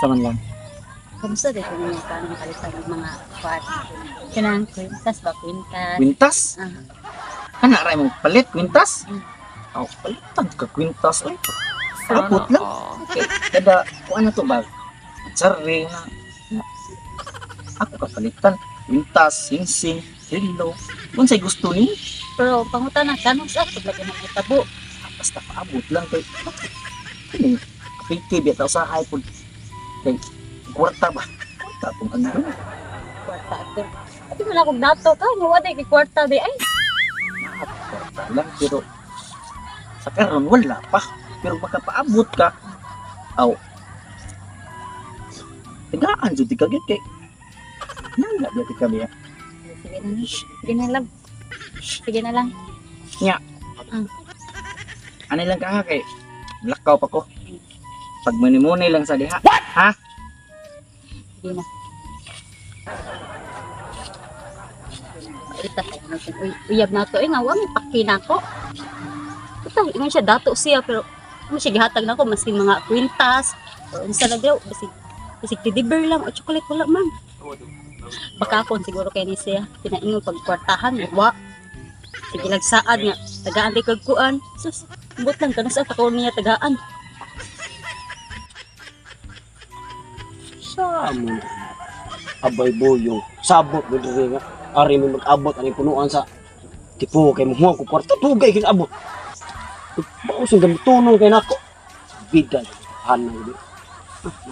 Saman lang. Kamusta din kung mga paano makalitan ng mga kwat? Kanang kwintas ba? Kwintas? Kwintas? Ah, Kana ray mo palit kwintas? Mm. Aw, palitan ka kwintas oy. Abot lang. Okay. Kada kung ano to ba? Tsari na. Ako kapalitan. Kwintas, singsing, hello. Kung sa'y gusto ni, pero pangutan na, kanong sa ako lagi ng itabo. basta paabot lang kay. Kini, kapikib yata sa iPod. Kay, kwarta ba? Kwarta kung ano. Kwarta ito. Ati mo na akong dato ka, nawaday kay kwarta di ay. Kwarta lang, pero sa karon wala pa. Pero baka paabot ka, aw, tigaan jud ka gyud kay. Nala biya ka biya. Sige na, sige na lang. Sige na lang. Ano lang ka ha kay lakaw pa ko. Pag muni lang sa diha. Ha? Sige na. Ita, uyab na to. Nga, wang pakina ko. Ito, nga siya, dato siya, pero ano siya gihatag na ko, maski mga kwintas, o unsa na daw, basig tidiber lang, o chocolate wala man. Baka ako, siguro kayo ni siya, pinaingon pagkwartahan, wa. Sige lang saad nga, tagaan di kagkuan. Sus, but lang, kanang sa ako niya tagaan. Samo. Abay boyo. Sabot mo diri nga. Ari mo mag-abot ani punuan sa tipo kay mo ko kwarta tugay king abot. Baos ang gamit tunong kay nako. Bida. Hanay di.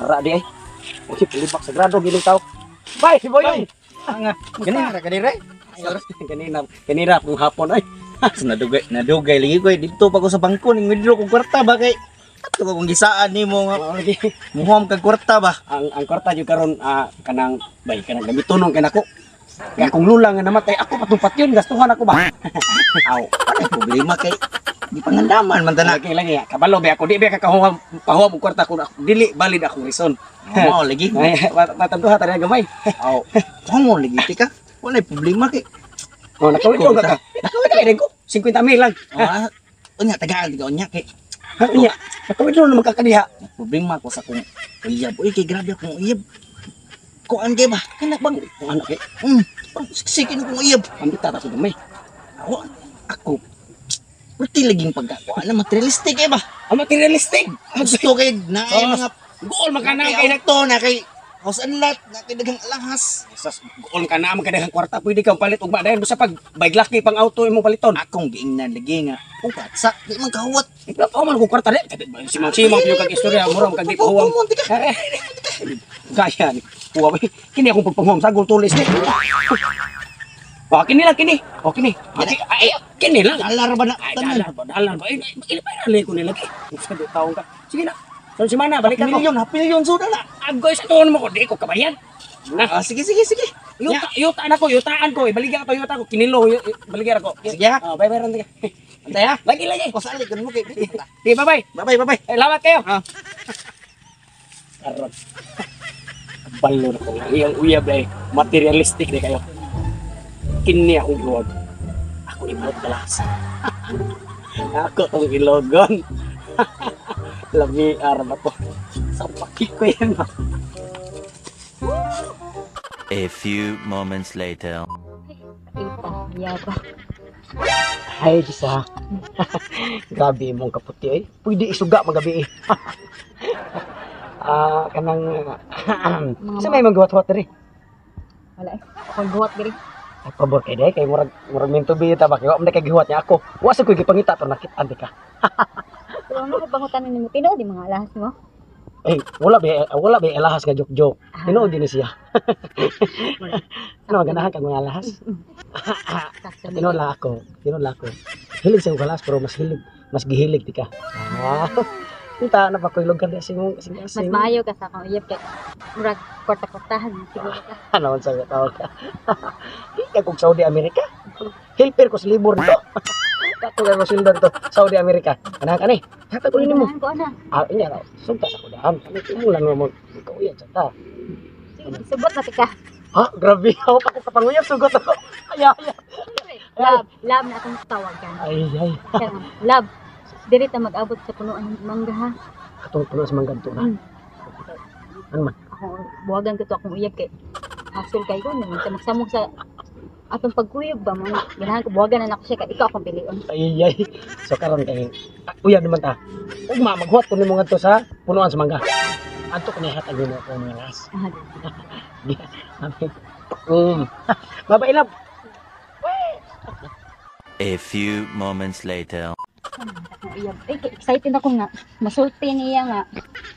Nara di ay. Kasi palibak sa grado giling tao. Bye si boyo. Nga, ganira ka dire. Kanina kung hapon ay. Nadugay lagi ko dito pa ko sa bangko ning withdraw ko kwarta ba kay ato ko kung gisaan nimo nga Lagi. muhom kag kwarta ba. Ang kwarta jud karon kanang bay kanang gamit tunong kay nako. Kaya kung lula nga namatay ako patungpat yun gastuhan ako ba. Aw, ano problema kay di pangandaman man tanan. Lagi kabalo ba ako di ba kakahuam pahuam og kwarta ko dili valid akong reason. Mao lagi. Ay matanduha ta gamay. Aw, mo lagi ti ka. Wala problema kay. Oh nakawit ka. Nakawit ka din ko. 50 mil lang. Ah, unya tagaan di ka unya kay Iya, nakawit na magkakadiha. problema ko sa kung uyab. Uy, kay grabe akong uyab. Kung an kay ba? Kana bang Kung ano kay sikin kong uyab. ambita ta sa gamay. Ako pati laging pagkakuan na materialistic eh ba? Ang materialistic. Gusto kay na ay Oh, mga goal magkana kay kay nagto na kay house and lot na kay daghang alahas. Sas goal ka na magkadahang kwarta pwede kang palit og madayon sa pag bike lucky pang auto imong paliton. Akong giingnan lagi nga. Upat sa di man kahuwat. Ikaw pa man ko kwarta di. Simang-simang yung kag istorya mura kag di pahuwam. Pumunti ka. Gaya ni. Huwag kini akong pagpanghom sa gol tulis ni. Kini lang kini. Kini. Ay kini lang. Dalar ba na Ay tanan? dalar ba. Ini pa na ko nila. Sa di taong ka. Sige na. So si mana balik ako. Milyon, half milyon suda na. Agoy sa tuon mo ko di ko kabayan. Na. Sige. Yutaan ako, yutaan ko. Balikan ko yuta ko. Kinilo, balikan ako. Sige ha. Bye-bye ron. Antay ha. Lagi. Pasali kan mo kay. Sige, bye-bye. Bye. Salamat kayo. Ah. Karon. Balo na ko. Iyang uyab ay materialistic na kayo. Kini akong iwag. Ako ibot kalas. Ako tong ilogon. Lami arba ko. Sa paki ko yan ba? A few moments later. Ita, yaba. Ay, isa. Gabi mong kaputi ay. Pwede isuga magabi eh. Kanang sa may magwat-wat rin. Wala eh. Akong buhat diri. Ay pabor kay day kay murag minto biyo ta ba kay wa man kay gihuwat niya ako. Wa sa koy gipangita to nakit-an ka. Pero ano ka bangutan ni mo? Tinuod di mga alahas mo? Eh, wala ba alahas nga joke-joke. Tinuod din siya. Ano ganahan kag mga alahas? Tinuod lang ako. Hilig sa alahas pero mas gihilig ti ka. Kita na pa koy lugar di sing Mas maayo ka sa akong uyab kay murag kwarta-kwartahan siguro ka. Ano sa tawag ka? Ika kog Saudi America. Helper ko sa libur nito. Kato kay masundon to Saudi America. Kana kani? Hata ko nimo. Ko ana. Inya raw. Sunta sa kudahan. Kami tumulan mo ikaw yan sa ta. Subot na tika. Ha, grabe ako pa ko kapanguyab sugot ako. Ay. Lab na akong tawagan. Ay. Lab. Dili ta mag-abot sa punuan ng mangga ha. Katong puno sa manggan to na. Ano man? Ako, buwagan ko to akong uyab kay hassle kay ko naman sa magsamog sa atong pagkuyab ba mo. Ganahan ko buwagan na ako siya kay ikaw akong pilion. Ay. So karon kay uyab naman ta. Ugma maghuwat ko nimo ngadto sa punuan sa mangga. Adto ko ni hatag nimo ko mga las. Mabailab. A few moments later. Akong uyab. Excited ako nga. Masulti niya nga.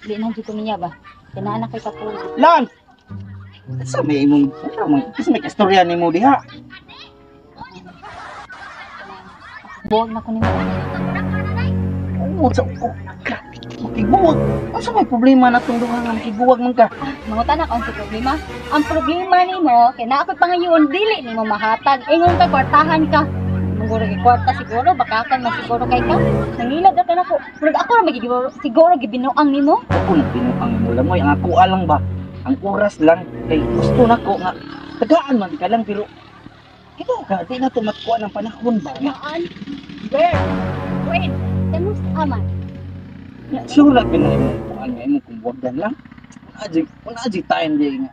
Di na dito niya ba. Kinaan na kay kapulo. Lan. Sa may imong, kasi may istorya ni mo diha. Buwag na ko nimo. Oo, sa ko. Makiguwag. Asa may problema na itong duha nga makiguwag man ka? Mangutan ako ang problema. Ang problema nimo kay naa ko'y pangayon dili nimo mahatag. Ingon ka kwartahan ka. Siguro kay kwarta siguro bakakan man siguro kay ka. Nangilad ka na ko. Pero ako ra magiguro siguro gibinuang nimo. Ako na pinuang mo lang mo. Ang ako alang ba? Ang oras lang. Kay gusto na ko nga. Tagaan man ka lang pero ito ka, di na ito matkuha ng panahon ba? Maan. Girl. Wait. Temos aman. Sure lang pinay mo kung ano mo kung wagdan lang. Wala aji time di nga.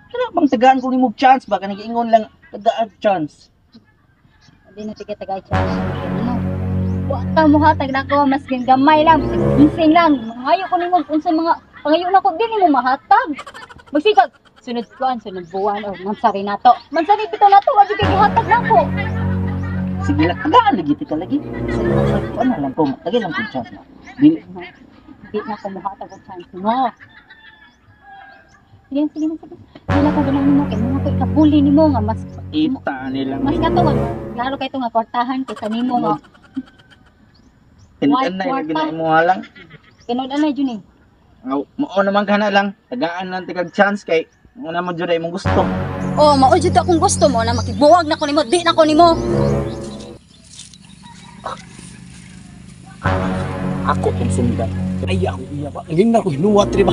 Kaya bang tagaan ko ni mo chance ba? Ka nag-iingon lang tagaan chance. Hindi na tiga tagay chance. Wa ka mo hatag na ko mas gamay lang. Insing lang. Mangayo ko nimo unsa mga pangayo na ko din nimo mahatag. Magsikag sunod kuan sunod buwan o mansari nato. Mansari bitaw nato wa jud kay gihatag nako. Sige lang, tagaan lagi tika lagi. So, ano lang ko, tagay lang kong chance na. Dili. Di na ko mahatag og chance no. Sige. Wala ko ganang nimo kay mga ko ikapuli nimo nga mas Ita nilang. mas kato nga klaro kay to nga kwartahan kaysa nimo nga Tindan na yung ginain mo nga lang. tinud anay jud ni. Mao naman ka na lang. Tagaan lang tika chance kay mo naman dyan ay mong gusto. Oh, mao jud akong gusto mo na makibuwag na ko nimo, di na ko nimo. Ako kung sundan. Ay ako iya ba. Ngin na ko hinuwat ri ba.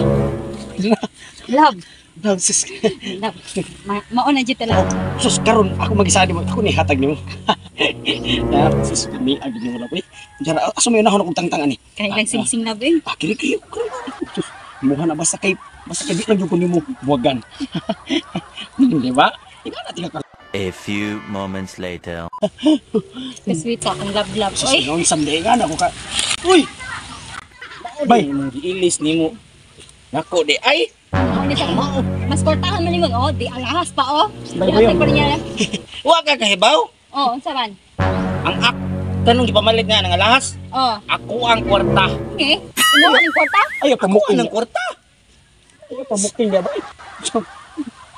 Love, Sus. love. Mao na jud talaga. Sus karon ako magisali mo. Ako ni hatag nimo. Ya, sus mi agi nimo na boy. Jara aso may nahon akong tangtang ani. Kay lang sing love eh. Kiri kayo. Sus, muha na basta kay di lang jud ko nimo buwagan. Di ba? Ina na tinggal. A few moments later. Sweet akong love. Sus, Oy, noon someday nga na ko ka. Uy! Bay, Giilis ni mo. Nako di ay. mao ni sa mao. Mas kwartahan man nimo oh, di alahas pa oh. Bay, Di bay, pa niya. Wa ka kahibaw. Oh, unsa man? Ang ak kanong gipamalit nga ng alahas. Oh, Ako ang kwarta. eh. Imo man ang kwarta? ay Ako pamukin ang kwarta. Ay pamukin dia bay.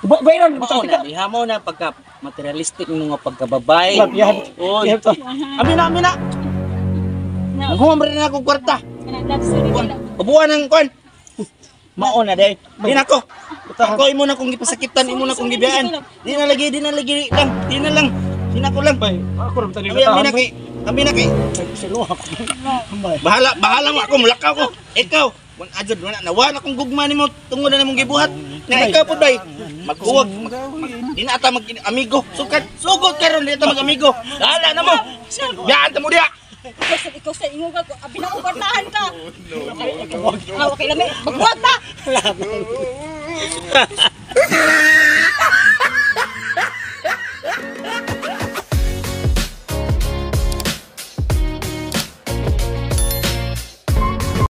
Bay ron Mao na diha mo na pagka materialistic mo nga pagkababay. Yan. Oy. Yan to. Amina. Nanghuman rin ako kwarta. Love story nila. Ubuan ng kwan. Mao na day. Di na ko. Ako imo na kong gipasakitan, imo na kong gibiyaan. Di na lagi lang. Di na ko lang. Bay, ako ram tani Kami na kay. Silo ako. Bay. Bahala mo ako, mulakaw ko. Ikaw, wan ajud wala akong gugma nimo tungod na nimong gibuhat. Nga ikaw pud bay. Maghuwag. Di na ata mag-amigo. Sugod karon di ata mag-amigo. Dala na mo. Biyaan ta mo diha. Ikaw sa ingo ka, abi na ko kwartahan ka. Okay lami, magbuwag ta.